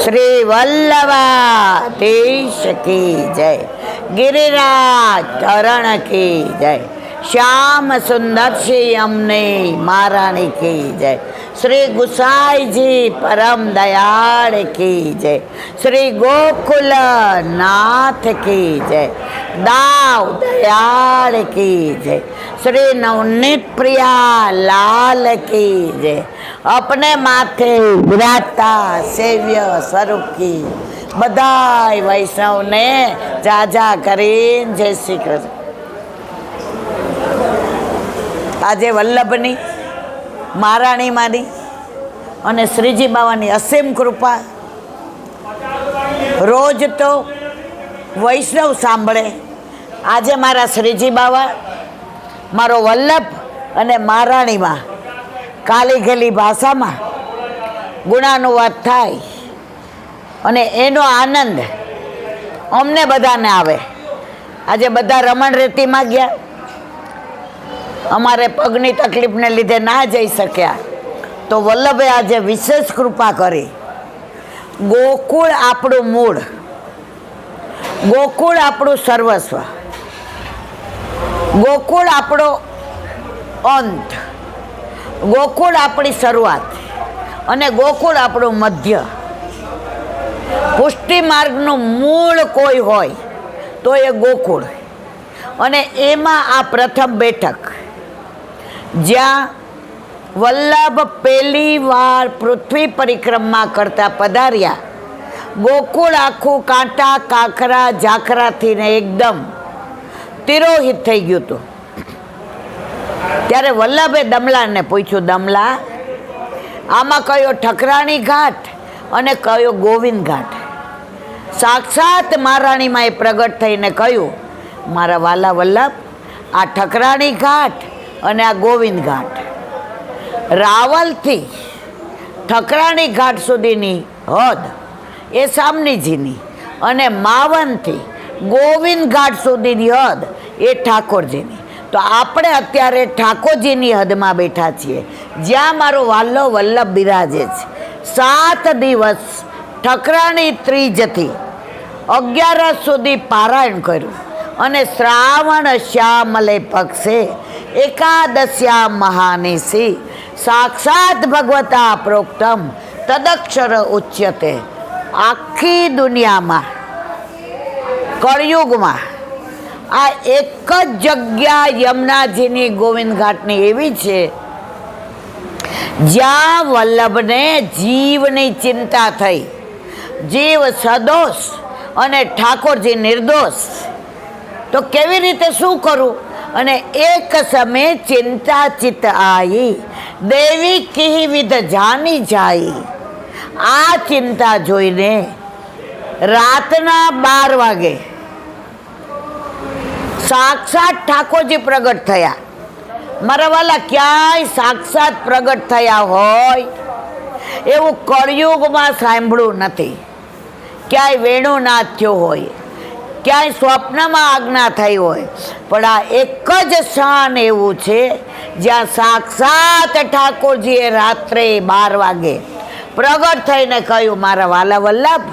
શ્રી વલ્લભાધીશ કી જય, ગિરિરાજ ધરણ કી જય, શ્યામ સુંદર શ્રી અમને મહારાણી કી જય, શ્રી ગુસાઈજી પરમ દયાળ કી જય, શ્રી ગોકુલ નાથ કી જય, દાવ દયાળ કી જય, શ્રી નવનીત પ્રિયા લાલ કી જય, अपने माथे विराजता सेव्य स्वरूप की बधाई वैष्णव ने जाजा करीन जय श्री कृष्ण। આજે વલ્લભની મહારાણી માની અને શ્રીજી બાવાની અસીમ કૃપા રોજ તો વૈષ્ણવ સાંભળે, આજે મારા શ્રીજી બાવા, મારો વલ્લભ અને મહારાણીમાં કાલી ગેલી ભાષામાં ગુણાનુવાદ થાય અને એનો આનંદ અમને બધાને આવે। આજે બધા રમણ રેતીમાં ગયા, અમારે પગની તકલીફને લીધે ના જઈ શક્યા, તો વલ્લભે આજે વિશેષ કૃપા કરી। ગોકુળ આપણું મૂળ, ગોકુળ આપણું સર્વસ્વ, ગોકુળ આપણો અંત, ગોકુળ આપણી શરૂઆત અને ગોકુળ આપણું મધ્ય। પુષ્ટિ માર્ગનું મૂળ કોઈ હોય તો એ ગોકુળ, અને એમાં આ પ્રથમ બેઠક જ્યાં વલ્લભ પહેલી વાર પૃથ્વી પરિક્રમા કરતા પધાર્યા। ગોકુળ આખું કાંટા કાંકરા ઝાખરાથી ને એકદમ તિરોહિત થઈ ગયું હતું। ત્યારે વલ્લભે દમલાને પૂછ્યું, દમલા, આમાં કયો ઠકરાણી ઘાટ અને કયો ગોવિંદ ઘાટ? સાક્ષાત મહારાણીમાં એ પ્રગટ થઈને કહ્યું, મારા વાલા વલ્લભ, આ ઠકરાણી ઘાટ અને આ ગોવિંદ ઘાટ, રાવલથી ઠકરાણી ઘાટ સુધીની હદ એ સામનીજીની અને માવનથી ગોવિંદ ઘાટ સુધીની હદ એ ઠાકોરજીની। તો આપણે અત્યારે ઠાકોરજીની હદમાં બેઠા છીએ, જ્યાં મારો વાલો વલ્લભ બિરાજે છે। 7 દિવસ ઠકરાણી ત્રીજથી 11 સુધી પારાયણ કર્યું અને શ્રાવણ શ્યામલે પક્ષે એકાદશ્યા મહાનિશી સાક્ષાત ભગવતા પ્રોક્તમ તદક્ષર ઉચ્યતે। આખી દુનિયામાં કળયુગમાં આ એક જ જગ્યા યમુનાજીની ગોવિંદ ઘાટની એવી છે જ્યાં વલ્લભને જીવની ચિંતા થઈ। જીવ સદોષ અને ઠાકોરજી નિર્દોષ, તો કેવી રીતે શું કરું? અને એક સમય ચિંતા ચિત્ત આઈ, દેવી કિહ વિધ જાની જાય। આ ચિંતા જોઈને રાતના 12 વાગે સાક્ષાત ઠાકોરજી પ્રગટ થયા। મારા વાલા, ક્યાંય સાક્ષાત પ્રગટ થયા હોય એવું કળયુગમાં સાંભળ્યું નથી। ક્યાંય વેણુનાદ થયો હોય, ક્યાંય સ્વપ્નમાં આજ્ઞા થઈ હોય, પણ આ એક જ સ્થાન એવું છે જ્યાં સાક્ષાત ઠાકોરજીએ રાત્રે 12 વાગે પ્રગટ થઈને કહ્યું, મારા વાલા વલ્લભ,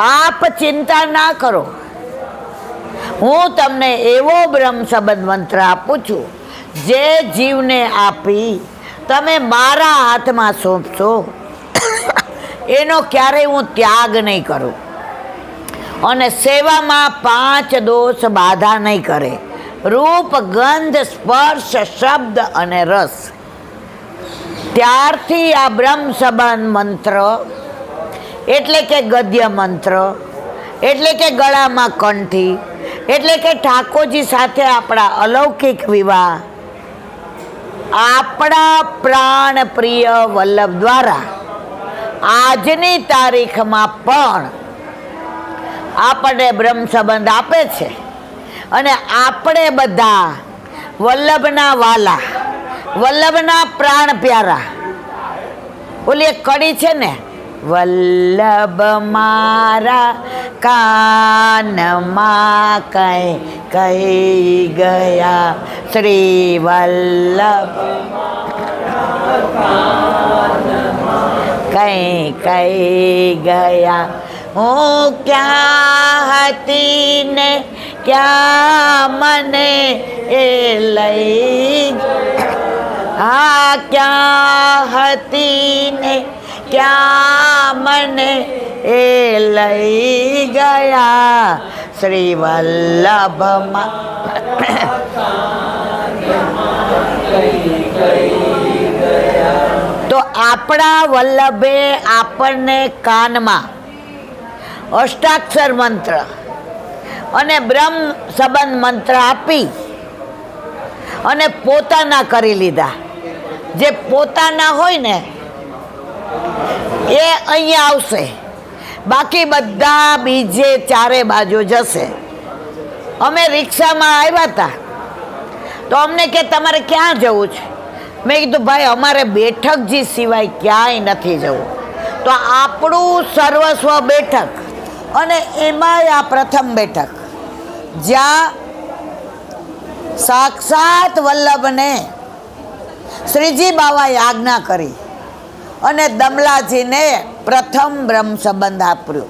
આપ ચિંતા ના કરો, હું તમને એવો બ્રહ્મ સંબંધ મંત્ર આપું છું જે જીવને આપી તમે મારા હાથમાં સોંપશો એનો ક્યારેય હું ત્યાગ નહીં કરું, અને સેવામાં 5 દોષ બાધા નહીં કરે। રૂપ, ગંધ, સ્પર્શ, શબ્દ અને રસ। ત્યારથી આ બ્રહ્મ સંબંધ મંત્ર એટલે કે ગદ્ય મંત્ર, એટલે કે ગળામાં કંઠી, એટલે કે ઠાકોરજી સાથે આપણા અલૌકિક વિવાહ આપણા પ્રાણ પ્રિય વલ્લભ દ્વારા આજની તારીખમાં પણ આપણને બ્રહ્મ સંબંધ આપે છે। અને આપણે બધા વલ્લભના વાલા, વલ્લભના પ્રાણ પ્યારા। ઓલી એક કડી છે ને, વલ્લભ મારા કાનમાં કઈ કહી ગયા, શ્રી વલ્લભ કઈ ગયા, હું ક્યાં હતી ને ક્યાં મને એ લઈ, હા ક્યાં હતી ને ક્યાં મને એ લઈ ગયા, શ્રી વલ્લભમાં. તો આપણા વલ્લભે આપણને કાનમાં અષ્ટાક્ષર મંત્ર અને બ્રહ્મ સંબંધ મંત્ર આપી અને પોતાના કરી લીધા. જે પોતાના હોય ને એ અહીંયા આવશે, બાકી બધા બીજે ચારે બાજુ જશે. અમે રિક્ષામાં આવ્યા હતા તો અમને કે તમારે ક્યાં જવું છે? મેં કીધું ભાઈ અમારે બેઠકજી સિવાય ક્યાંય નથી જવું. તો આપણું સર્વસ્વ બેઠક, અને એમાંય આ પ્રથમ બેઠક જ્યાં સાક્ષાત વલ્લભને શ્રીજી બાવાએ આજ્ઞા કરી અને દમલાજીને પ્રથમ બ્રહ્મ સંબંધ આપ્યું.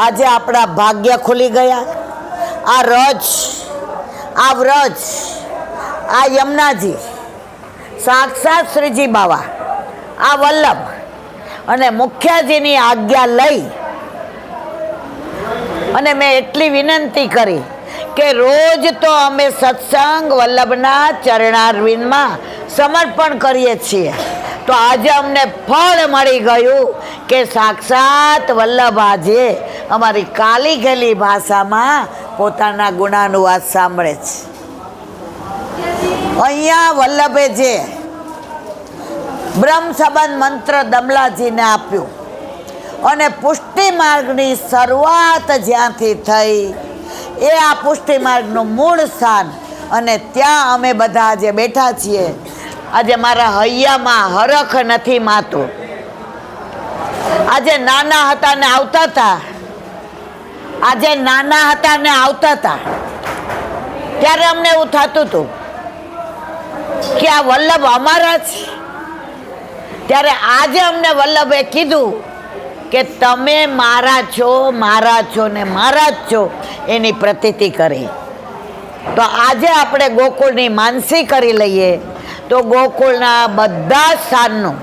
આજે આપણા ભાગ્ય ખુલી ગયા. આ રજ, આ વ્રજ, આ યમુનાજી, સાક્ષાત શ્રીજી બાવા, આ વલ્લભ અને મુખ્યજીની આજ્ઞા લઈ અને મેં એટલી વિનંતી કરી કે રોજ તો અમે સત્સંગ વલ્લભના ચરણારવિંદમાં સમર્પણ કરીએ છીએ. તો આજે અમને ફળ મળી ગયું કે સાક્ષાત વલ્લભ આજે અમારી કાલી ગેલી ભાષામાં પોતાના ગુણાનુવાદ સાંભળે છે. અહીંયા વલ્લભે જે બ્રહ્મ સંબંધ મંત્ર દમલાજીને આપ્યું અને પુષ્ટિ માર્ગની શરૂઆત જ્યાંથી થઈ એ આ પુષ્ટિ માર્ગનું મૂળ સ્થાન, અને ત્યાં અમે બધા આજે બેઠા છીએ. આજે મારા હૈયામાં હરખ નથી માતું. આજે નાના હતા ને આવતા હતા, આજે નાના હતા ને આવતા હતા ત્યારે અમને એવું થતું હતું કે આ વલ્લભ અમારા છે. ત્યારે આજે અમને વલ્લભે કીધું કે તમે મારા છો, મારા છો ને મારા જ છો, એની પ્રતીતિ કરી. તો આજે આપણે ગોકુળની માનસી કરી લઈએ તો ગોકુળના બધા સ્થાનનું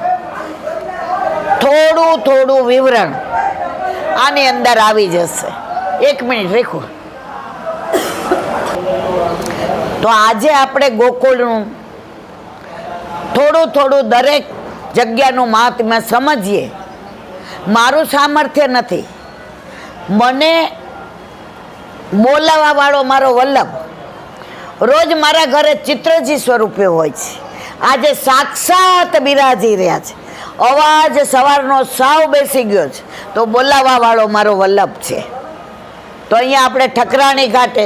થોડું થોડું વિવરણ આની અંદર આવી જશે. એક મિનિટ રેખો. તો આજે આપણે ગોકુળનું થોડું થોડું દરેક જગ્યાનું મહાત્મ્ય સમજીએ. મારું સામર્થ્ય નથી, મને બોલાવવા વાળો મારો વલ્લભ રોજ મારા ઘરે ચિત્રજી સ્વરૂપે હોય છે. આજે સાક્ષાત બિરાજી રહ્યા છે. અવાજ સવારનો સાવ બેસી ગયો છે તો બોલાવવા વાળો મારો વલ્લભ છે. તો અહીંયા આપણે ઠકરાણી ઘાટે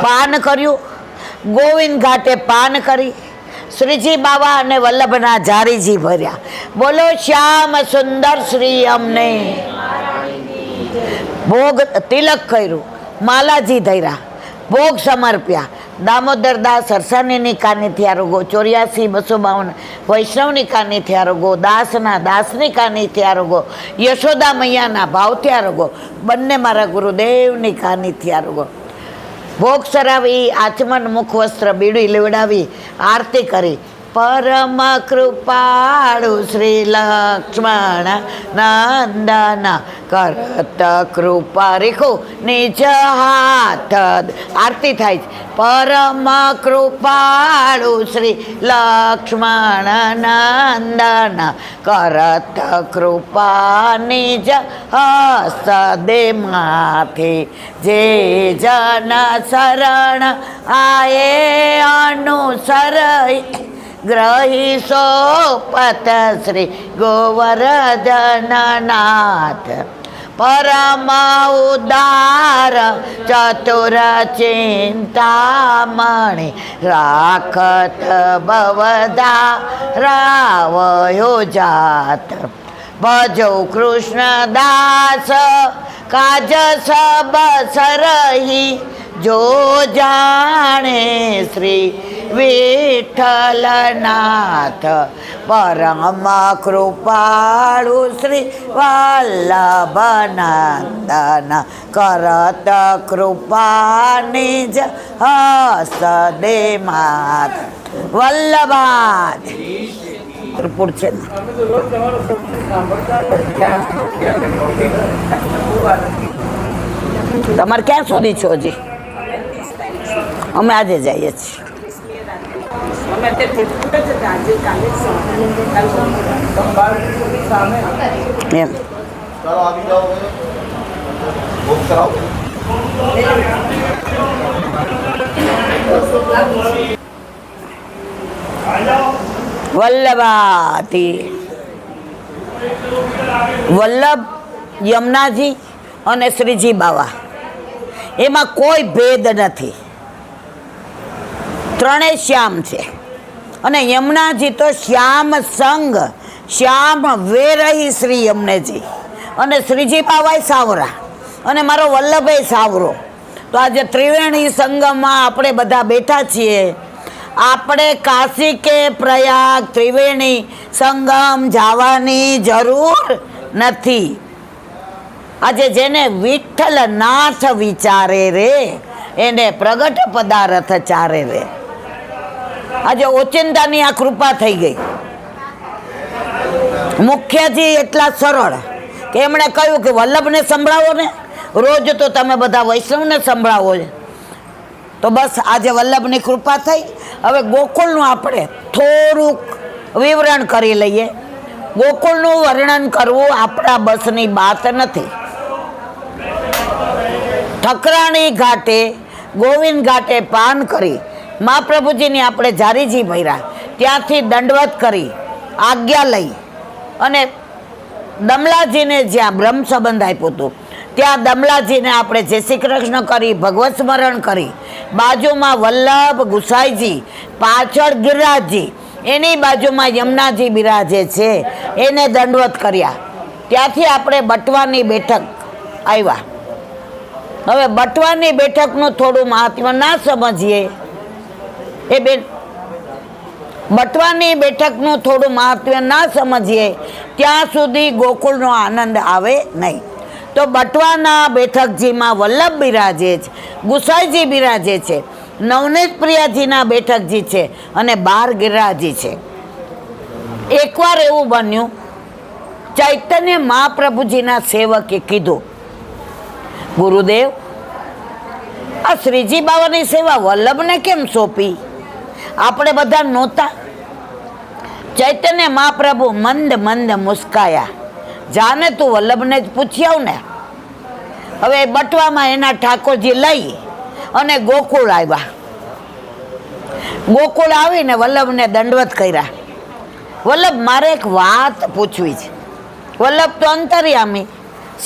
પાન કર્યું, ગોવિંદ ઘાટે પાન કરી, શ્રીજી બાવા અને વલ્લભના જારીજી ભર્યા. બોલો શ્યામ સુંદર શ્રી અમને. ભોગ તિલક કર્યું, માલાજી ધર્યા, ભોગ સમર્પ્યા. દામોદર દાસ હરસાણીની કાનીથી આરોગો, 84-252 વૈષ્ણવની કાનીથી આરોગો, દાસના દાસની કાનીથી આરોગો, યશોદા મૈયાના ભાવથી આરોગો, બંને મારા ગુરુદેવની કાનીથી આરોગો. ભોગ સરાવી, આચમન મુખ વસ્ત્ર બીડી લેવડાવી, આરતી કરી. પરમ કૃપાળુ શ્રી લક્ષ્મણ નંદન કરત કૃપા રેખો નિજ હાથ. આરતી થાય છે. પરમ કૃપાળુ શ્રી લક્ષ્મણ નંદન કરત કૃપા નિજ હસ્ત દે માથે. જે જન શરણ આયે અનુસરઈ ગ્રહી સોપત શ્રી ગોવર્ધનનાથ. પરમ ઉદાર ચતુર ચિંતામણી રાખત ભવદા રાવયો જાત. ભજો કૃષ્ણદાસ કાજ સબ સરહી જો જાણે શ્રી વિઠ્ઠલનાથ પરમ કૃપાળુ શ્રી વલ્લભનંદન કરત કૃપાની જ હસ્તે માત વલ્લભાત ત્રિપુર છે ને? તમારે ક્યાં સુધી છો હજી? અમે આજે જઈએ છીએ. એમ વલ્લભાથી વલ્લભ યમુનાજી અને શ્રીજી બાવા એમાં કોઈ ભેદ નથી, ત્રણેય શ્યામ છે. અને યમુનાજી તો શ્યામ સંગ શ્યામ વેરહી શ્રી યમુનેજી, અને શ્રીજી બાવાય સાવરા, અને મારો વલ્લભે સાવરો. તો આજે ત્રિવેણી સંગમમાં આપણે બધા બેઠા છીએ. આપણે કાશી કે પ્રયાગ ત્રિવેણી સંગમ જવાની જરૂર નથી. આજે જેને વિઠ્ઠલનાથ વિચારે રે એને પ્રગટ પદાર્થ ચારે રે. આજે ઓચિંતાની આ કૃપા થઈ ગઈ. મુખ્યજી એટલા સરળ કે એમણે કહ્યું કે વલ્લભને સંભળાવો ને, રોજ તો તમે બધા વૈષ્ણવને સંભળાવો છે. તો બસ આજે વલ્લભની કૃપા થઈ. હવે ગોકુળનું આપણે થોડુંક વિવરણ કરી લઈએ. ગોકુળનું વર્ણન કરવું આપણા બસની વાત નથી. ઠકરાણી ઘાટે ગોવિંદ ઘાટે પાન કરી મહાપ્રભુજીની આપણે જારીજી ભર્યા, ત્યાંથી દંડવત કરી આજ્ઞા લઈ અને દમલાજીને જ્યાં બ્રહ્મ સંબંધ આપ્યું હતું ત્યાં દમલાજીને આપણે જય શ્રી કૃષ્ણ કરી ભગવત સ્મરણ કરી. બાજુમાં વલ્લભ ગુસાઈજી, પાછળ ગિરિરાજજી, એની બાજુમાં યમુનાજી બિરાજે છે, એને દંડવત કર્યા. ત્યાંથી આપણે બટવાની બેઠક આવ્યા. હવે બટવાની બેઠકનું થોડું મહાત્મ્ય ના સમજીએ એ બેન, બટવાની બેઠકનું થોડું મહાત્મ્ય ના સમજીએ ત્યાં સુધી ગોકુળનો આનંદ આવે નહીં. તો બટવાના બેઠકજીમાં વલ્લભ બિરાજે છે, ગુસાઈજી બિરાજે છે, નવનીત પ્રિયાજીના બેઠકજી છે અને બાર ગિરિરાજજી છે. એકવાર એવું બન્યું, ચૈતન્ય મહાપ્રભુજીના સેવકે કીધું, ગુરુદેવ આ શ્રીજી બાવાની સેવા વલ્લભને કેમ સોંપી? આપણે બધા નહોતા. ચૈતન્ય મહાપ્રભુ મંદ મંદ મુસ્કાયા, જાને તું વલ્લભને જ પૂછી આવ ને. હવે બટવામાં એના ઠાકોરજી લઈ અને ગોકુળ આવ્યા. ગોકુળ આવીને વલ્લભને દંડવત કર્યા. વલ્લભ મારે એક વાત પૂછવી છે. વલ્લભ તો અંતર્યામી,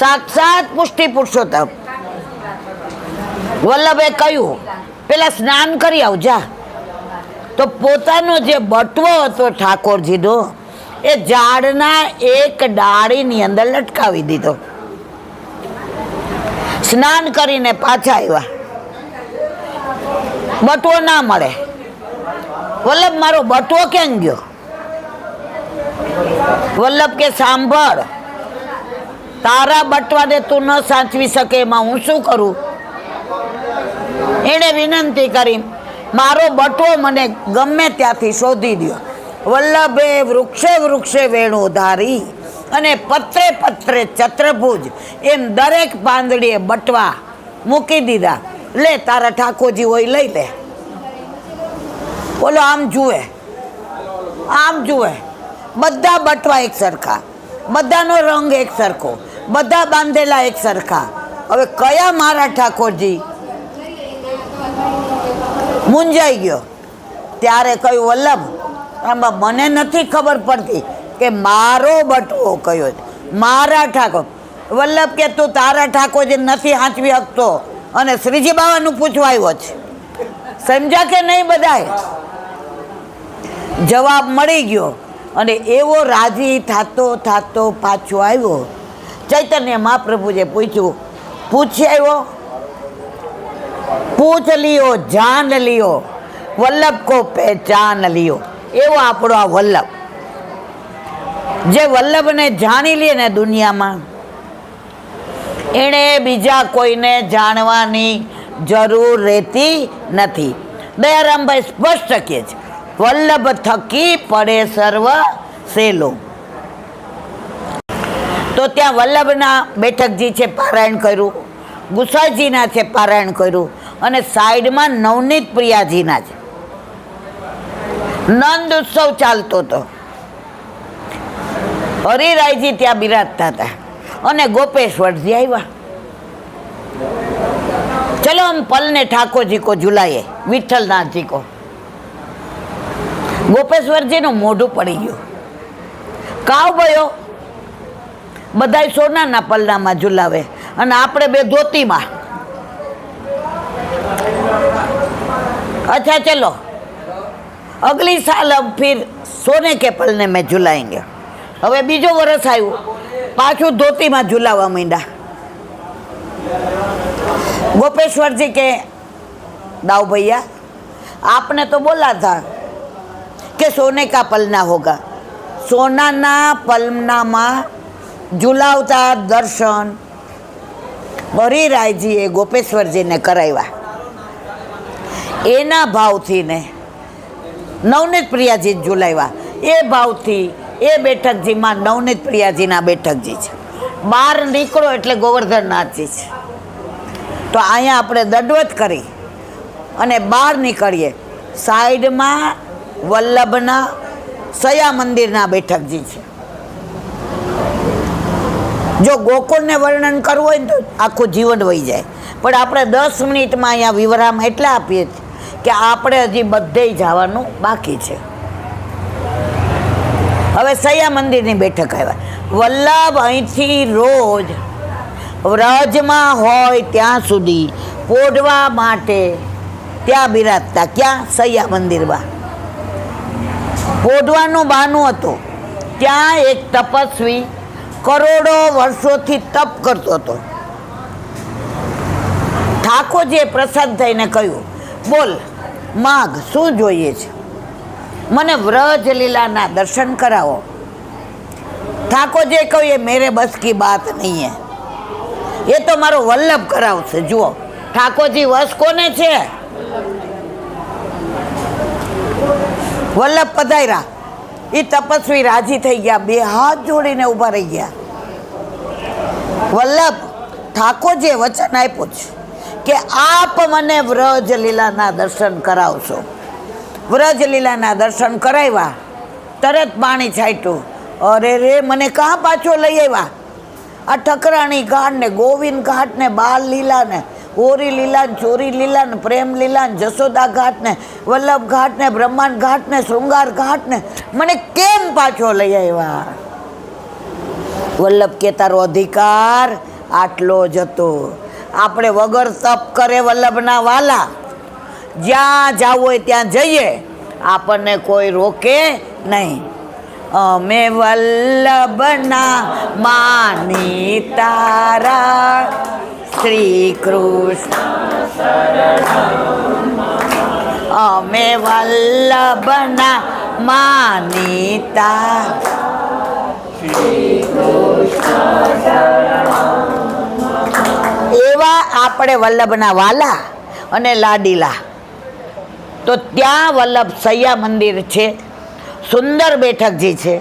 સાક્ષાત પુષ્ટિ પુરુષોત્તમ. વલ્લભે કહ્યું પેલા સ્નાન કરી આવજા. તો પોતાનો જે બટવો હતો ઠાકોરજીનો એ ઝાડના એક ડાળીની અંદર લટકાવી દીધો. સ્નાન કરીને પાછા આવ્યા, બટવો ના મળે. વલ્લભ મારો બટવો કેમ ગયો? વલ્લભ કે સાંભળ, તારા બટવાને તું ન સાચવી શકે એમાં હું શું કરું? એણે વિનંતી કરી, મારો બટવો મને ગમે ત્યાંથી શોધી દો. વલ્લભે વૃક્ષે વૃક્ષે વેણુ ધારી અને પત્રે પત્રે ચત્રભુજ એમ દરેક પાંદડીએ બટવા મૂકી દીધા. લે તારા ઠાકોરજી હોય લઈ લે. બોલો આમ જુએ, આમ જુએ, બધા બટવા એક સરખા, બધાનો રંગ એક સરખો, બધા બાંધેલા એક સરખા. હવે કયા મારા ઠાકોરજી? મૂંઝાઈ ગયો. ત્યારે કહ્યું વલ્લભ આમાં મને નથી ખબર પડતી કે મારો બટવો કયો છે, મારા ઠાકોર. વલ્લભ કે તું તારા ઠાકોરજી નથી હાંચવી શકતો અને શ્રીજી બાવાનું પૂછવા આવ્યો છે. સમજ્યા કે નહીં બધાએ? જવાબ મળી ગયો અને એવો રાજી થાતો થાતો પાછો આવ્યો. ચૈતન્ય મહાપ્રભુએ પૂછ્યું, પૂછી આવ્યો? પૂછ લિયો, જાન લિયો, વલ્લભ કો પહેચાન લિયો, એવો આપણો આ વલ્લભ. જે વલ્લભને જાણી લે ને દુનિયામાં, એણે બીજા કોઈને જાણવાની જરૂર રહેતી નથી. દયારામભાઈ સ્પષ્ટ કહે છે, વલ્લભ થકી પડે સર્વ સેલો. તો ત્યાં વલ્લભના બેઠકજી છે પારાયણ કર્યું, ગુસાઈજીના છે પારાયણ કર્યું, અને સાઈડમાં નવનીત પ્રિયાજીના છે. નંદ ઉત્સવ ચાલતો હતો. હરિરાયજી ત્યાં બિરાજતા હતા અને ગોપેશ્વરજી આવ્યા. ચલો હમ પલને ઠાકોરજી કો ઝુલાઈએ, વિઠ્ઠલનાથજી કો. ગોપેશ્વરજીનું મોઢું પડી ગયું. કાવ ભયો, બધાય સોનાના પલનામાં ઝુલાવે અને આપણે બે ધોતીમાં. अच्छा चलो अगली साल अब फिर सोने के पलने में झुलाएंगे. હવે બીજો વર્ષ આવ્યું, પાછું ધોતીમાં ઝુલાવા માંડ્યા. गोपेश्वर जी के दाऊ भैया आपने तो बोला था कि सोने का पलना होगा. सोनाना पलनाમાં ઝુલાવતા દર્શન હરિરાયજીએ ગોપેશ્વરજીને કરાવ્યા. એના ભાવથી ને નવનીત પ્રિયાજી ઝુલાવ્યા. એ ભાવથી એ બેઠકજીમાં નવનીત પ્રિયાજીના બેઠકજી છે. બહાર નીકળો એટલે ગોવર્ધનનાથજી છે. તો અહીંયા આપણે દંડવત કરી અને બહાર નીકળીએ. સાઈડમાં વલ્લભના સયા મંદિરના બેઠકજી છે. જો ગોકુળને વર્ણન કરવું હોય ને તો આખું જીવન વહી જાય, પણ આપણે 10 મિનિટમાં અહીંયા વિવરામ એટલે આપીએ કે આપણે હજી બધે જવાનું બાકી છે. હવે સયા મંદિરની બેઠક આવ્યા. વલ્લભ અહીંથી રોજ વ્રજમાં હોય ત્યાં સુધી પોઢવા માટે ત્યાં બિરાજતા. ક્યાં? સૈયા મંદિરમાં. પોઢવાનું બહાનું હતું. ત્યાં એક તપસ્વી કરોડો વર્ષોથી તપ કરતો હતો. ઠાકોરજીએ પ્રસન્ન થઈને કહ્યું, બોલ માગ શું જોઈએ છે? મને વ્રજ લીલાના દર્શન કરાવો. ઠાકોરજીએ કહ્યું, એ મેરે બસ કી બાત નહીં હે, એ તો મારો વલ્લભ કરાવશે. જુઓ ઠાકોરજી વશ કોને છે? વલ્લભ પધાર્યા. એ તપસ્વી રાજી થઈ ગયા, બે હાથ જોડીને ઊભા રહી ગયા. વલ્લભ, ઠાકોરજીએ વચન આપ્યું છે કે આપ મને વ્રજ લીલાના દર્શન કરાવશો. વ્રજ લીલાના દર્શન કરાવ્યા. તરત પાણી છાંટ્યું. અરે રે, મને કાં પાછો લઈ આવ્યા? આ ઠકરાણી ઘાટ ને ગોવિંદ ઘાટ ને બાલ લીલા ને હોરી લીલા ને ચોરી લીલા ને પ્રેમ લીલા ને જશોદા ઘાટ ને વલ્લભ ઘાટ ને બ્રહ્માંડ ઘાટ ને શૃંગાર ઘાટ ને મને કેમ પાછો લઈ આવ્યા? વલ્લભ કે તારો અધિકાર આટલો જ હતો. આપણે વગર તપ કરે વલ્લભના વાલા, જ્યાં જવું હોય ત્યાં જઈએ, આપણને કોઈ રોકે નહીં. અમે વલ્લભના માની તારા શ્રી કૃષ્ણ. અમે વલ્લભના માનીતા. એવા આપણે વલ્લભના વાલા અને લાડીલા. તો ત્યાં વલ્લભ સૈયા મંદિર છે. સુંદર બેઠકજી છે.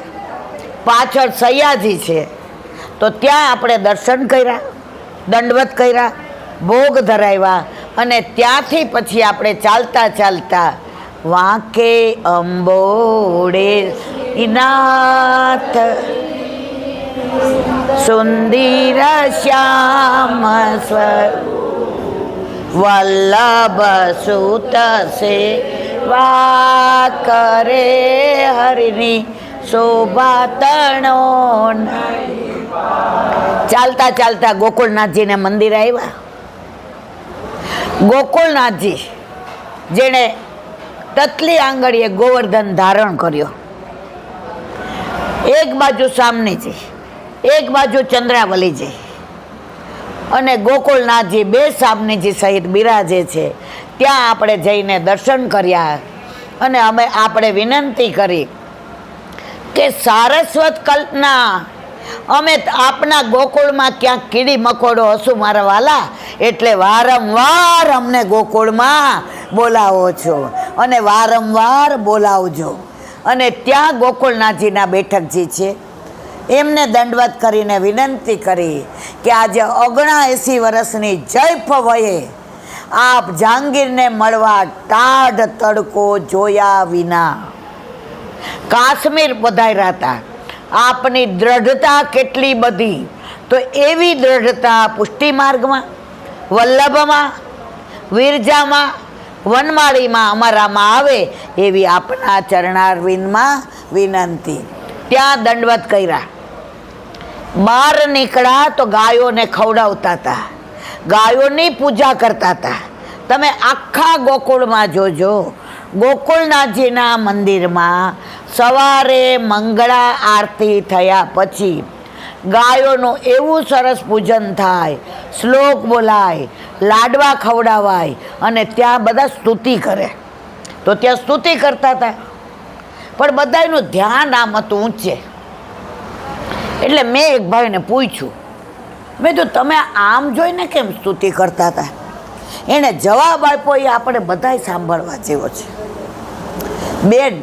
પાછળ સૈયાજી છે. તો ત્યાં આપણે દર્શન કર્યા, દંડવત કર્યા, ભોગ ધરાવ્યા અને ત્યાંથી પછી આપણે ચાલતા ચાલતા વાંકે અંબોડે નાથ સુંદર શ્યામ સ્વર વલ્લભ સુત સેવા કરે હરિની શોભા તણો. ચાલતા ચાલતા ગોકુળનાથજીને મંદિર આવ્યા. ગોકુળનાથજી જેણે તતલી આંગળીએ ગોવર્ધન ધારણ કર્યો. એક બાજુ સામનીજી, એક બાજુ ચંદ્રાવલીજી અને ગોકુળનાથજી બે સામનીજી સહિત બિરાજે છે. ત્યાં આપણે જઈને દર્શન કર્યા અને આપણે વિનંતી કરી કે સારસ્વત કલ્પના, અમે આપના ગોકુળમાં ક્યાંક કીડી મકોડો હશું મારા વાલા, એટલે વારંવાર અમને ગોકુળમાં બોલાવો છો અને વારંવાર બોલાવજો. અને ત્યાં ગોકુળનાથજીના બેઠકજી છે, એમને દંડવત કરીને વિનંતી કરી કે આજે 79 વર્ષની જયફ વયે આપ જહાંગીરને મળવા ટાઢ તડકો જોયા વિના કાશ્મીર પધાર્યા હતા. આપની દ્રઢતા કેટલી બધી, તો એવી દ્રઢતા પુષ્ટિ માર્ગમાં, વલ્લભમાં, વિરજામાં, વનમાળીમાં અમારામાં આવે એવી આપના ચરણારવિંદમાં વિનંતી. ત્યાં દંડવત કર્યા. બહાર નીકળ્યા તો ગાયોને ખવડાવતા હતા, ગાયોની પૂજા કરતા હતા. તમે આખા ગોકુળમાં જોજો, ગોકુળનાથજીના મંદિરમાં સવારે મંગળા આરતી થયા પછી ગાયોનું એવું સરસ પૂજન થાય, શ્લોક બોલાય, લાડવા ખવડાવાય અને ત્યાં બધા સ્તુતિ કરે. તો ત્યાં સ્તુતિ કરતા હતા, પણ બધાનું ધ્યાન આમ હતું ઊંચે. એટલે મેં એક ભાઈને પૂછ્યું, મેં તો તમે આમ જોઈને કેમ સ્તુતિ કરતા હતા? એણે જવાબ આપ્યો, એ આપણે બધાય સાંભળવા જેવો છે. બેન,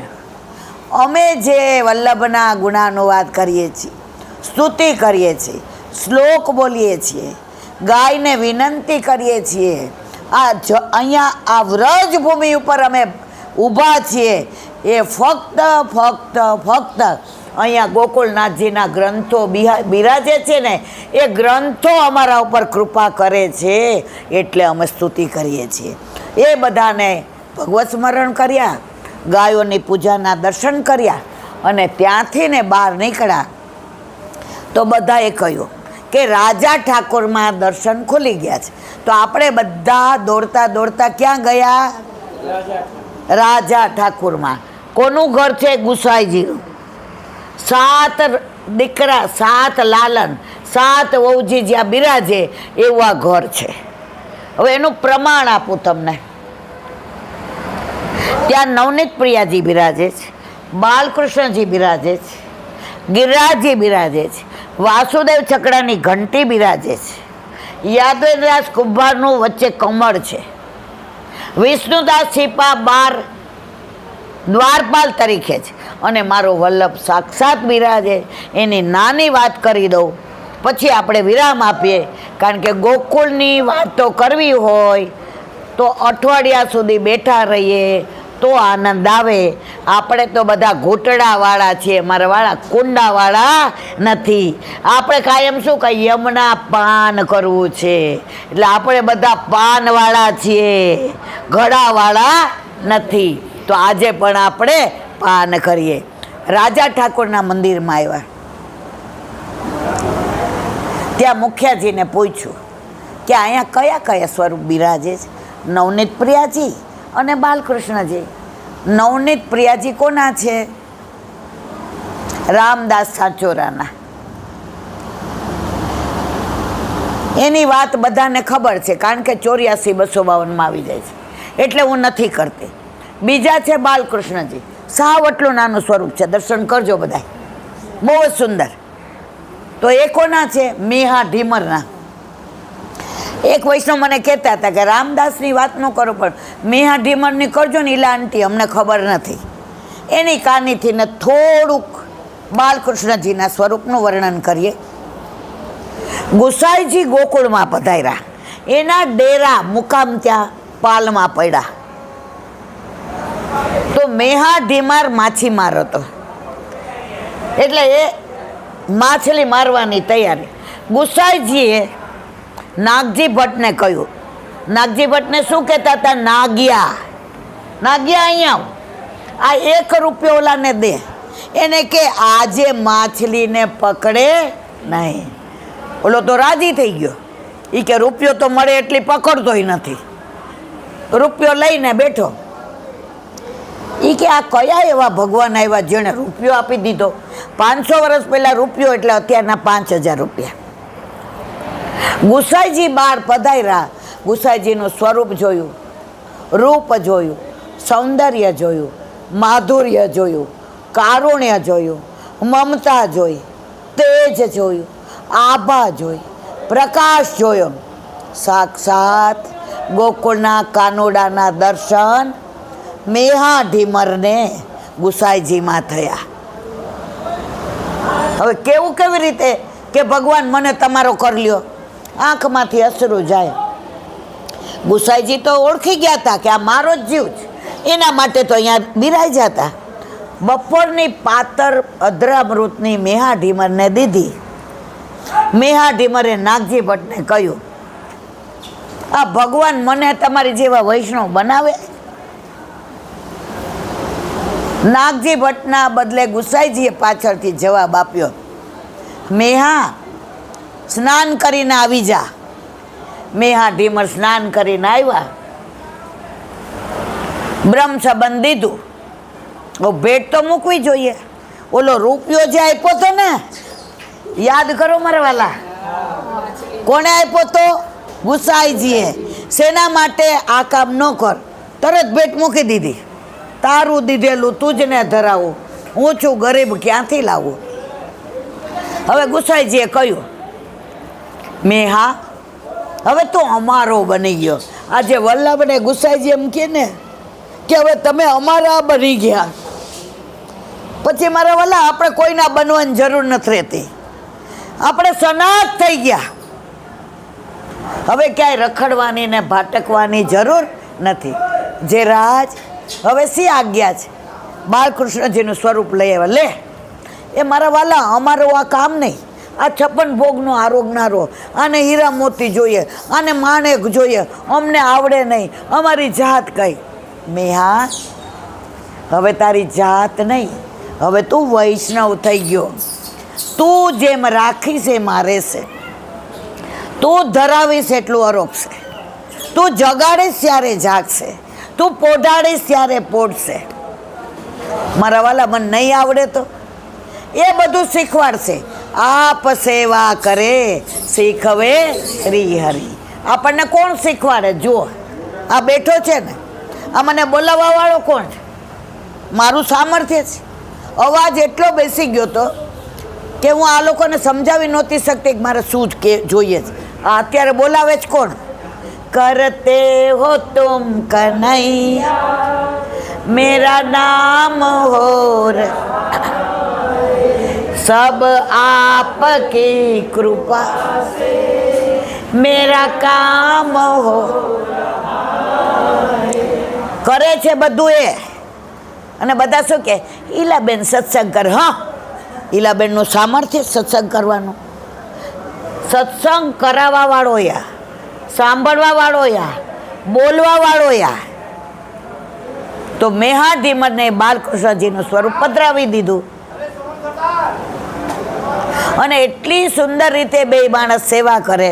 અમે જે વલ્લભના ગુણાનુવાદ કરીએ છીએ, સ્તુતિ કરીએ છીએ, શ્લોક બોલીએ છીએ, ગાયને વિનંતી કરીએ છીએ, અહીંયા આ વ્રજ ભૂમિ ઉપર અમે ઊભા છીએ, એ ફક્ત અહીંયા ગોકુળનાથજીના ગ્રંથો બિરાજે છે ને, એ ગ્રંથો અમારા ઉપર કૃપા કરે છે, એટલે અમે સ્તુતિ કરીએ છીએ. એ બધાને ભગવત સ્મરણ કર્યા, ગાયોની પૂજાના દર્શન કર્યા અને ત્યાંથી ને બહાર નીકળ્યા તો બધાએ કહ્યું કે રાજા ઠાકોરમાં દર્શન ખુલી ગયા છે. તો આપણે બધા દોડતા દોડતા ક્યાં ગયા? રાજા ઠાકોરમાં. કોનું ઘર છે? ગુસાઈજીનું. 7 દીકરા, 7 લાલન, 7 વહુજી જ્યાં બિરાજે એવું આ ઘર છે. હવે એનું પ્રમાણ આપું તમને. ત્યાં નવનીત પ્રિયાજી બિરાજે છે, બાલકૃષ્ણજી બિરાજે છે, ગિરિરાજજી બિરાજે છે, વાસુદેવ છકડાની ઘંટી બિરાજે છે, યાદવદાસ કુંભારનું વચ્ચે કમળ છે, વિષ્ણુદાસ છીપા 12 દ્વારપાલ તરીકે છે અને મારો વલ્લભ સાક્ષાત બિરાજે. એની નાની વાત કરી દઉં, પછી આપણે વિરામ આપીએ, કારણ કે ગોકુળની વાતો કરવી હોય તો અઠવાડિયા સુધી બેઠા રહીએ તો આનંદ આવે. આપણે તો બધા ઘૂંટડાવાળા છીએ, મારા વાળા કુંડાવાળા નથી. આપણે કાયમ શું કહીએ? યમના પાન કરવું છે, એટલે આપણે બધા પાનવાળા છીએ, ઘડાવાળા નથી. તો આજે પણ આપણે પાન કરીએ. રાજા ઠાકોરના મંદિરમાં આવ્યા, ત્યાં મુખિયાજીને પૂછ્યું કે અહીંયા કયા કયા સ્વરૂપ બિરાજે છે? નવનીત પ્રિયાજી અને બાલકૃષ્ણજી. નવનીત પ્રિયાજી કોના છે? રામદાસ સાચોરાના. એની વાત બધાને ખબર છે, કારણ કે 84-252 આવી જાય છે, એટલે હું નથી કરતી. બીજા છે બાલકૃષ્ણજી, સાવ આટલું નાનું સ્વરૂપ છે, દર્શન કરજો બધા, બહુ જ સુંદર. તો એ કોના છે? મેહા ઢીમરના. એક વૈષ્ણવ મને કહેતા હતા કે રામદાસની વાત ન કરો, પણ મેહા ઢીમરની કરજો ને, ઈલા આંટી અમને ખબર નથી. એની કાનીથી ને થોડુંક બાલકૃષ્ણજીના સ્વરૂપનું વર્ણન કરીએ. ગુસાઈજી ગોકુળમાં પધાર્યા, એના ડેરા મુકામ ત્યાં પાલમાં પડ્યા. તો મેહા ઢીમાર માછીમાર હતો, એટલે એ માછલી મારવાની તૈયારી. ગુસાઈજીએ નાગજી ભટ્ટને કહ્યું. નાગજી ભટ્ટને શું કહેતા હતા? નાગિયા. નાગિયા અહીંયા આ 1 રૂપિયો ઓલાને દે. એને કે આજે માછલીને પકડે નહીં. ઓલો તો રાજી થઈ ગયો, એ કે રૂપિયો તો મળે એટલી પકડતોય નથી. રૂપિયો લઈને બેઠો. એ કે આ કયા એવા ભગવાન આવ્યા જેણે રૂપિયો આપી દીધો? 500 વર્ષ પહેલાં રૂપિયો એટલે અત્યારના 5000 રૂપિયા. ગુસાઈજી બહાર પધાર્યા, ગુસાઈજીનું સ્વરૂપ જોયું, રૂપ જોયું, સૌંદર્ય જોયું, માધુર્ય જોયું, કારુણ્ય જોયું, મમતા જોઈ, તેજ જોયું, આભા જોઈ, પ્રકાશ જોયો. સાક્ષાત ગોકુળના કાનુડાના દર્શન મેહા ઢીમરને ગુસાઈજીમાં થયા. હવે કેવું કેવી રીતે કે ભગવાન મને તમારો કરી લ્યો, આંખમાંથી અશ્રુ જાય. ગુસાઈજી તો ઓળખી ગયા હતા કે આ મારો જ જીવ છે, એના માટે તો અહીંયા બિરાઈ જતા. બપોરની પાતર અધરામૃતની મેહા ઢીમરને દીધી. મેહા ઢીમરે નાગજી ભટ્ટને કહ્યું, આ ભગવાન મને તમારી જેવા વૈષ્ણવ બનાવે? નાગજી ભટ્ટના બદલે ગુસાઈજીએ પાછળથી જવાબ આપ્યો, મેહા સ્નાન કરીને આવી જા. મેહા ઢીમર સ્નાન કરીને આવ્યા, બ્રહ્મ સંબંધ દીધું. ભેટ તો મૂકવી જોઈએ. ઓલો રૂપિયો જે આપ્યો તો ને, યાદ કરો મારા વાલા, કોને આપ્યો તો? ગુસાઈજીએ. શેના માટે? આ કામ ન કર, તરત ભેટ મૂકી દીધી. તારું દીધેલું તું જ ને ધરાવું, હું છું ગરીબ, ક્યાંથી લાવું? હવે ગુસાઈજીએ કહ્યું, મેહા હવે તું અમારો બની ગયો. આજે વલ્લભને ગુસાઈજી એમ કે ને કે હવે તમે અમારા બની ગયા. પછી મારા વલ્લા આપણે કોઈના બનવાની જરૂર નથી રહેતી, આપણે સનાત થઈ ગયા. હવે ક્યાંય રખડવાની ને ભાટકવાની જરૂર નથી. જે રાજ હવે સી આજ્ઞા છે? બાલકૃષ્ણજીનું સ્વરૂપ લઈ આવ્યા. લે એ મારા વાલા, અમારું આ કામ નહીં. આ 56 ભોગનો આરોગનારો, આને હીરા મોતી જોઈએ, આને માણેક જોઈએ, અમને આવડે નહીં, અમારી જાત કઈ? મેહા હવે તારી જાત નહીં, હવે તું વૈષ્ણવ થઈ ગયો. તું જેમ રાખીશ એમાં રહેશે, તું ધરાવીશ એટલું અરોગશે, તું જગાડીશ ત્યારે જાગશે, તું પોઢાડીશ ત્યારે પોઢશે. મારા વાલા, મને નહીં આવડે તો એ બધું શીખવાડશે. આપ સેવા કરે શીખવે શ્રી હરિ. આપણને કોણ શીખવાડે? જુઓ, આ બેઠો છે ને, આ મને બોલાવવા વાળો કોણ છે? મારું સામર્થ્ય છે. અવાજ એટલો બેસી ગયો તો કે હું આ લોકોને સમજાવી નહોતી શકતી કે મારે શું જ કે જોઈએ છે. આ અત્યારે બોલાવે જ કોણ? કરતે હો તુમ કનૈયા મેરા નામ હો सब आपकी कृपा मेरा काम हो. કરે છે બધું એ. અને બધા શું કે, ઈલાબેન સત્સંગ કર. હા, ઈલાબેનનું સામર્થ્ય સત્સંગ કરવાનું. સત્સંગ કરાવવા વાળો યા, સાંભળવા વાળો યા, બોલવા વાળો યા. તો મેહા ઢીમરને બાલકૃષ્ણજીનું સ્વરૂપ પધરાવી દીધું. અને એટલી સુંદર રીતે બે માણસ સેવા કરે.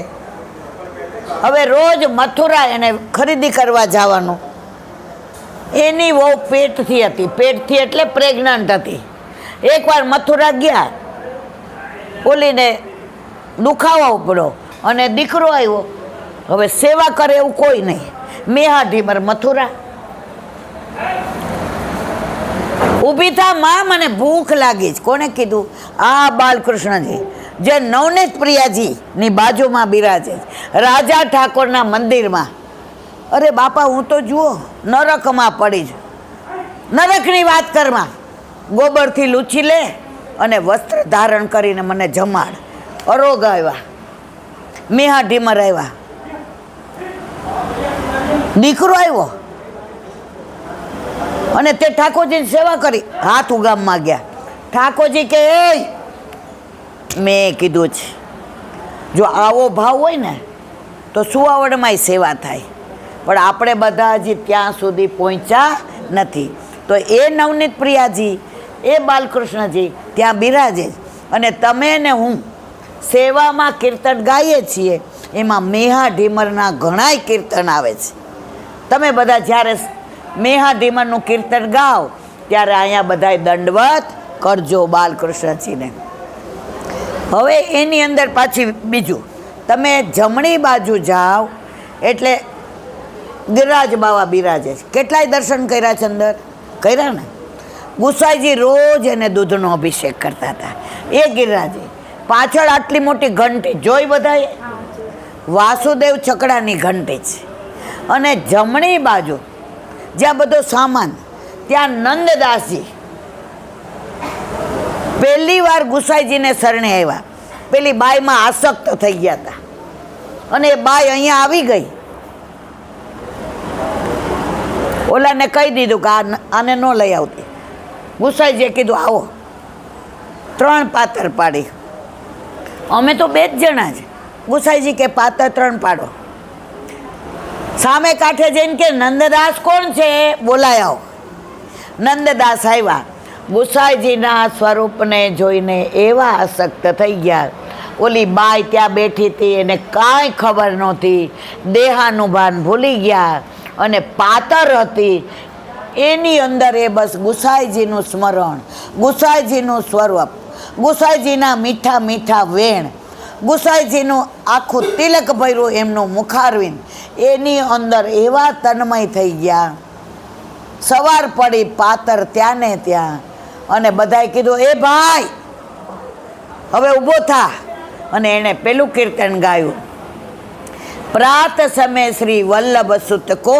હવે રોજ મથુરા એને ખરીદી કરવા જવાનું. એની વહુ પેટથી હતી. પેટથી એટલે પ્રેગ્નન્ટ હતી. એકવાર મથુરા ગયા, ઓલીને દુખાવો પડ્યો અને દીકરો આવ્યો. હવે સેવા કરે એવું કોઈ નહીં. મેહા ઢીમર મથુરા. ઊભી થા માં, મને ભૂખ લાગી છે. કોને કીધું? આ બાલકૃષ્ણજી, જે નવનીત પ્રિયાજીની બાજુમાં બિરાજે રાજા ઠાકોરના મંદિરમાં. અરે બાપા, હું તો જુઓ નરકમાં પડી છું. નરકની વાત કરમાં, ગોબરથી લૂછી લે અને વસ્ત્ર ધારણ કરીને મને જમાડ. અરોગ આવ્યા, મેહા ઢીમર આવ્યા, દીકરો આવ્યો અને તે ઠાકોરજીની સેવા કરી. હાથ ઉગામમાં ગયા. ઠાકોરજી કે મેં કીધું છે, જો આવો ભાવ હોય ને તો સુવાવડમાંય સેવા થાય. પણ આપણે બધા હજી ત્યાં સુધી પહોંચ્યા નથી. તો એ નવનીત પ્રિયાજી, એ બાલકૃષ્ણજી ત્યાં બિરાજે. અને તમે ને હું સેવામાં કીર્તન ગાઈએ છીએ, એમાં મેહા ઢીમરના ઘણાય કીર્તન આવે છે. તમે બધા જ્યારે મેહા ઢીમરનું કીર્તન ગાઓ ત્યારે અહીંયા બધાય દંડવત કરજો બાલકૃષ્ણજીને. હવે એની અંદર પાછી બીજું, તમે જમણી બાજુ જાઓ એટલે ગિરિરાજ બાવા બિરાજે છે. કેટલાય દર્શન કર્યા છે અંદર? કર્યા ને. ગુસાઈજી રોજ એને દૂધનો અભિષેક કરતા હતા. એ ગિરિરાજે પાછળ આટલી મોટી ઘંટી જોઈ બધાએ? વાસુદેવ છકડાની ઘંટી છે. અને જમણી બાજુ જ્યાં બધો સામાન, ત્યાં નંદદાસજી પહેલી વાર ગુસાઈજીને શરણે આવ્યા. પેલી બાઈમાં આસક્ત થઈ ગયા હતા અને એ બાઈ અહીંયા આવી ગઈ. ઓલાને કહી દીધું કે આને ન લઈ આવતી. ગુસાઈજીએ કીધું આવો. 3 પાતર પાડી. અમે તો 2 જ જણા છે. ગુસાઈજી કે પાતર 3 પાડો. સામે કાંઠે જઈને કે નંદદાસ કોણ છે? બોલાય આવો. નંદદાસ આવ્યા. ગુસાઈજીના સ્વરૂપને જોઈને એવા આસક્ત થઈ ગયા. ઓલી બાઈ ત્યાં બેઠી હતી, એને કાંઈ ખબર નહોતી. દેહાનું ભાન ભૂલી ગયા અને પાતર હતી એની અંદર એ બસ ગુસાઈજીનું સ્મરણ, ગુસાઈજીનું સ્વરૂપ, ગુસાઈજીના મીઠા મીઠા વેણ, ગુસાઈજીનું આખું તિલક ભર્યું એમનું મુખારવિંદ, એની અંદર એવા તન્મય થઈ ગયા. સવાર પડી પાતર ત્યાં ને ત્યાં. અને બધાએ કીધું એ ભાઈ હવે ઊભો થા. અને એણે પેલું કીર્તન ગાયું, પ્રાત સમય શ્રી વલ્લભ સુત કો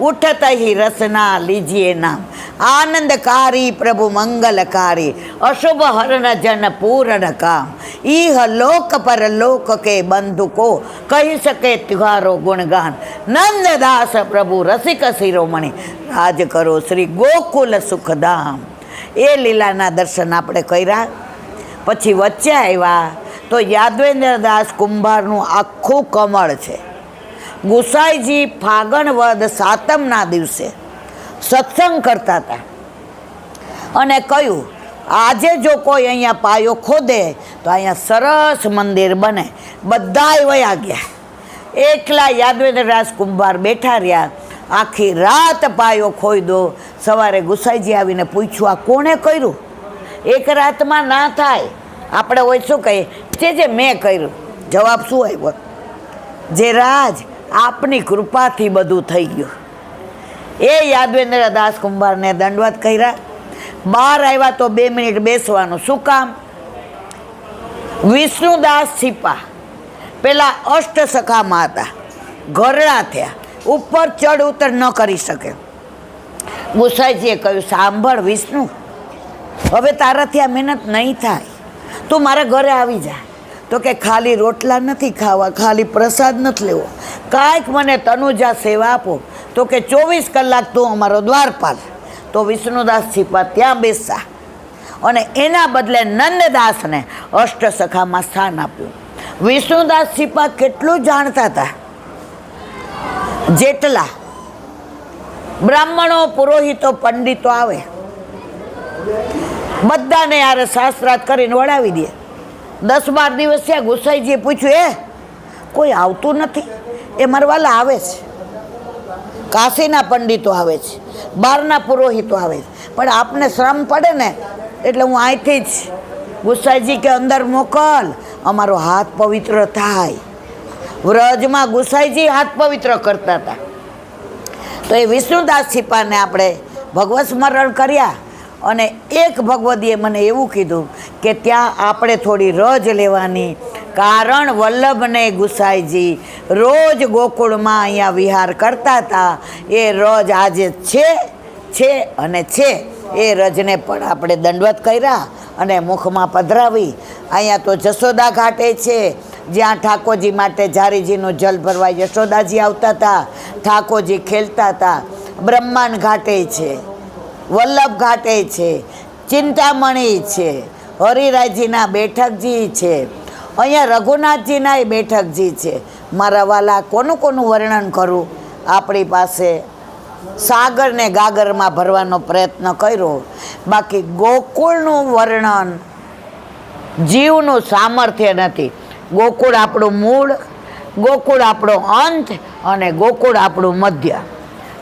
ઉઠત હી રસના લીજીએ નામ, આનંદકારી પ્રભુ મંગલકારી, અશુભ હરણ જન પૂરણ કામ, ઈહ લોક પર લોક કે બંધુ કો કહી શકે તુહારો ગુણગાન, નંદદાસ પ્રભુ રસિક શિરોમણી, રાજ કરો શ્રી ગોકુલ સુખધામ. એ લીલાના દર્શન આપણે કર્યા. પછી વચ્ચે આવ્યા તો યાદવેન્દ્રદાસ કુંભારનું આખું કમળ છે. ગુસાઈજી ફાગણ વદ સાતમના દિવસે સત્સંગ કરતા હતા અને કહ્યું આજે જો કોઈ અહીંયા પાયો ખોદે તો અહીંયા સરસ મંદિર બને. બધાય વયા ગયા. એકલા યાદવેન્દ્રદાસ કુંભાર બેઠા રહ્યા. આખી રાત પાયો ખોદ્યો. સવારે ગુસાઈજી આવીને પૂછ્યું આ કોણે કર્યું? એક રાતમાં ના થાય. આપણે હોય શું કહીએ જે મેં કર્યું. જવાબ શું આવ્યો? જે રાજ આપની કૃપાથી બધું થઈ ગયું. એ યાદવેન્દ્ર દાસ કુંભારને દંડવત કર્યા. બહાર આવ્યા તો 2 મિનિટ બેસવાનું. શું કામ? વિષ્ણુદાસ છીપા પેલા અષ્ટસખામાં હતા, ઘરડા થયા, ઉપર ચડ ઉતર ન કરી શકે. ગુસાઈજીએ કહ્યું સાંભળ વિષ્ણુ, હવે તારાથી આ મહેનત નહીં થાય, તું મારા ઘરે આવી જા. તો કે ખાલી રોટલા નથી ખાવા, ખાલી પ્રસાદ નથી લેવો, કાંઈક મને તનુજા સેવા આપો. તો કે 24 કલાક તું અમારો દ્વારપાલ. તો વિષ્ણુદાસ છીપા ત્યાં બેસા અને એના બદલે નંદદાસને અષ્ટસખામાં સ્થાન આપ્યું. વિષ્ણુદાસ છીપા કેટલું જાણતા હતા, જેટલા બ્રાહ્મણો, પુરોહિતો, પંડિતો આવે બધાને યાર શાસ્ત્રાર્થ કરીને વળાવી દે. 10-12 દિવસ થયા. ગુસાઈજીએ પૂછ્યું કોઈ આવતું નથી? એ મારવાલા આવે છે, કાશીના પંડિતો આવે છે, બહારના પુરોહિતો આવે છે, પણ આપને શ્રમ પડે ને એટલે હું અહીંથી જ. ગુસાઈજી કે અંદર મોકલ, અમારો હાથ પવિત્ર થાય. વ્રજમાં ગુસાઈજી હાથ પવિત્ર કરતા હતા. તો એ વિષ્ણુદાસ છીપાને આપણે ભગવત સ્મરણ કર્યા. અને એક ભગવદીએ મને એવું કીધું કે ત્યાં આપણે થોડી રજ લેવાની, કારણ વલ્લભને ગુસાઈજી રોજ ગોકુળમાં અહીંયા વિહાર કરતા હતા. એ રજ આજે છે અને છે. એ રજને પણ આપણે દંડવત કર્યા અને મુખમાં પધરાવી. અહીંયા તો જશોદા ઘાટે છે, જ્યાં ઠાકોરજી માટે ઝારીજીનું જલ ભરવા યશોદાજી આવતા હતા, ઠાકોરજી ખેલતા હતા. બ્રહ્માંડ ઘાટે છે, વલ્લભ ઘાટે છે, ચિંતામણી છે, હરિરાયજીના બેઠકજી છે, અહીંયા રઘુનાથજીના બેઠકજી છે. મારા વાલા કોનું કોનું વર્ણન કરું? આપણી પાસે સાગર ને ગાગરમાં ભરવાનો પ્રયત્ન કર્યો. બાકી ગોકુળનું વર્ણન, જીવનું સામર્થ્ય નથી. ગોકુળ આપણું મૂળ, ગોકુળ આપણો અંત અને ગોકુળ આપણું મધ્ય.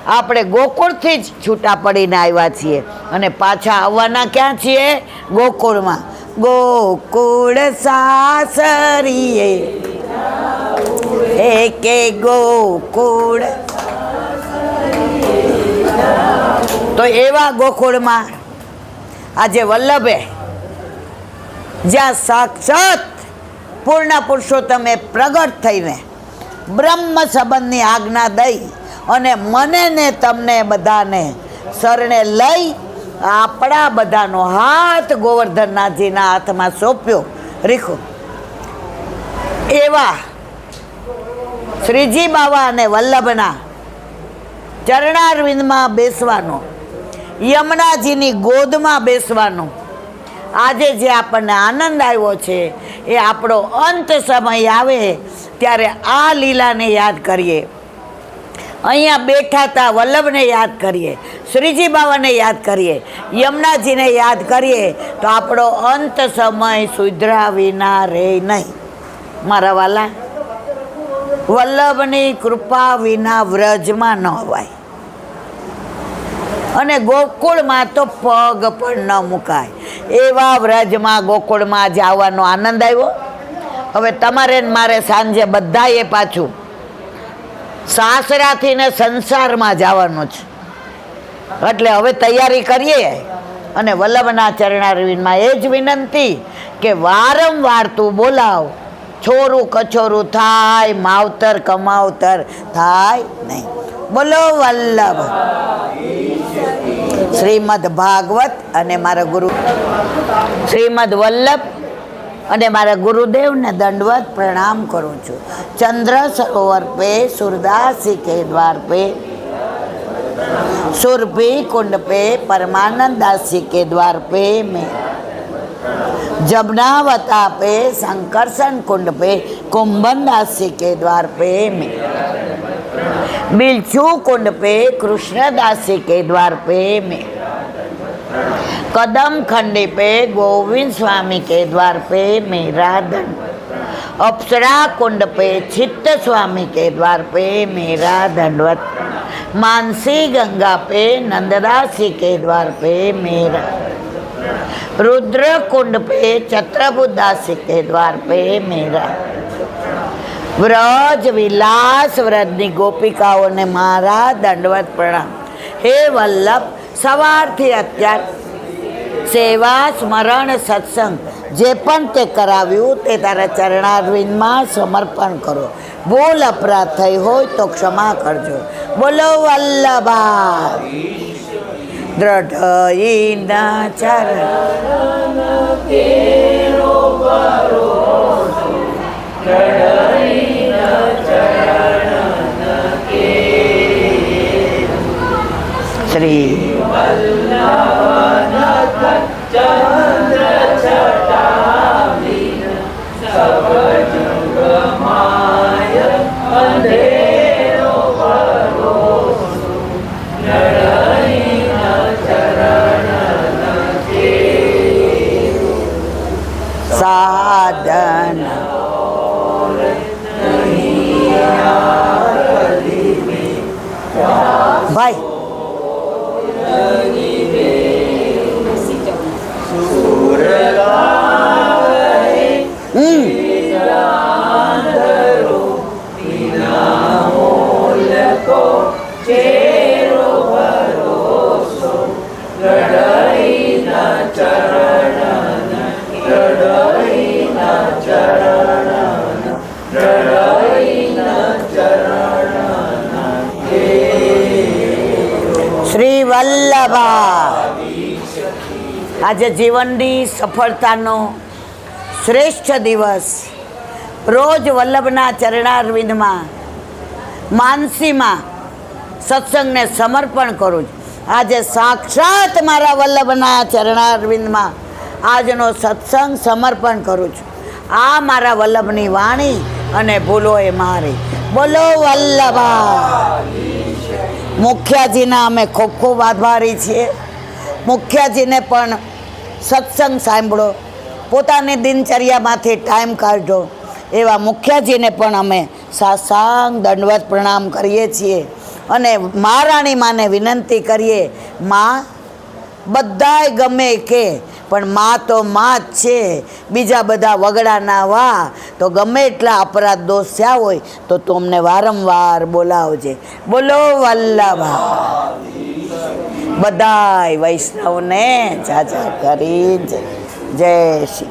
આપણે ગોકુળથી જ છૂટા પડીને આવ્યા છીએ અને પાછા આવવાના ક્યાં છીએ? ગોકુળમાં. ગોકુળ સાસરીએ એકે ગોકુળ તો એવા ગોકુળમાં આજે વલ્લભે જ્યાં સાક્ષાત પૂર્ણ પુરુષોત્તમે પ્રગટ થઈને બ્રહ્મ સંબંધની આજ્ઞા દઈ અને મને ને તમને બધાને શરણે લઈ આપણા બધાનો હાથ ગોવર્ધનનાથજીના હાથમાં સોંપ્યો રીખો. એવા શ્રીજી બાવા અને વલ્લભના ચરણારવિંદમાં બેસવાનો, યમુનાજીની ગોદમાં બેસવાનો આજે જે આપણને આનંદ આવ્યો છે એ આપણો અંત સમય આવે ત્યારે આ લીલાને યાદ કરીએ. અહીંયા બેઠા હતા વલ્લભને યાદ કરીએ, શ્રીજી બાવાને યાદ કરીએ, યમુનાજીને યાદ કરીએ તો આપણો અંત સમય સુધરા વિના રહે નહીં. મારા વાલા, વલ્લભની કૃપા વિના વ્રજમાં ન અવાય અને ગોકુળમાં તો પગ પણ ન મુકાય. એવા વ્રજમાં ગોકુળમાં જવાનો આનંદ આવ્યો. હવે તમારે ને મારે સાંજે બધાએ પાછું સાસરાથી ને સંસારમાં જવાનું છે, એટલે હવે તૈયારી કરીએ. અને વલ્લભના ચરણારવિંદમાં એ જ વિનંતી કે વારંવાર તું બોલાવ, છોરું કછોરું થાય, માવતર કમાવતર થાય નહીં. બોલો વલ્લભ. શ્રીમદ ભાગવત અને મારા ગુરુ શ્રીમદ વલ્લભ અને મારા ગુરુદેવને દંડવત પ્રણામ કરું છું. ચંદ્ર સરોવર પે સુરદાસી કે દ્વાર પે, सुरभि कुंड पे परमानंद दासी के द्वार पे में, जबनावता पे संकर्षण कुंड पे कुंभन दासी के द्वार पे में, बिलछू कुंड पे कृष्ण दासी के द्वार पे में, कदम खंडी पे गोविंद स्वामी के द्वार पे मेरा दंड, अप्सरा कुंड पे चित्त स्वामी के द्वार पे मेरा दंडवत, मानसी गंगा पे नंददासी के द्वार पे मेरा, रुद्र कुंड पे छत्रबुदासी के द्वार पे मेरा, व्रज विलास व्रजनी गोपिकाओं ने मारा दंडवत प्रणाम. हे वल्लभ, સવારથી અત્યાર સેવા સ્મરણ સત્સંગ જે પણ તે કરાવ્યું તે તારા ચરણારવિંદમાં સમર્પણ કરો. ભૂલ અપરાધ થઈ હોય તો ક્ષમા કરજો. બોલો વલ્લભા. દ્રઢઈના ચરણ શ્રી સાધન ભાઈ શ્રી વલ્લભા. આજે જીવનની સફળતાનો શ્રેષ્ઠ દિવસ. રોજ વલ્લભના ચરણારવિંદમાં માનસીમાં સત્સંગને સમર્પણ કરું છું. આજે સાક્ષાત મારા વલ્લભના ચરણારવિંદમાં આજનો સત્સંગ સમર્પણ કરું છું. આ મારા વલ્લભની વાણી અને ભૂલો એ મારી. બોલો વલ્લભા. મુખ્યાજીના અમે ખૂબ ખૂબ આભારી છીએ. મુખ્યાજીને પણ સત્સંગ સાંભળો, પોતાની દિનચર્યામાંથી ટાઈમ કાઢો. એવા મુખ્યાજીને પણ અમે સાષ્ટાંગ દંડવત પ્રણામ કરીએ છીએ. અને મહારાણી માને વિનંતી કરીએ, માં બધાય ગમે કે પણ માં તો માં જ છે. બીજા બધા વગડા ના વા તો ગમે એટલા અપરાધ દોષ થયા હોય તો તું અમને વારંવાર બોલાવજે. બોલો વલ્લભા. બધાય વૈષ્ણવને જાજા કરી જય શ્રી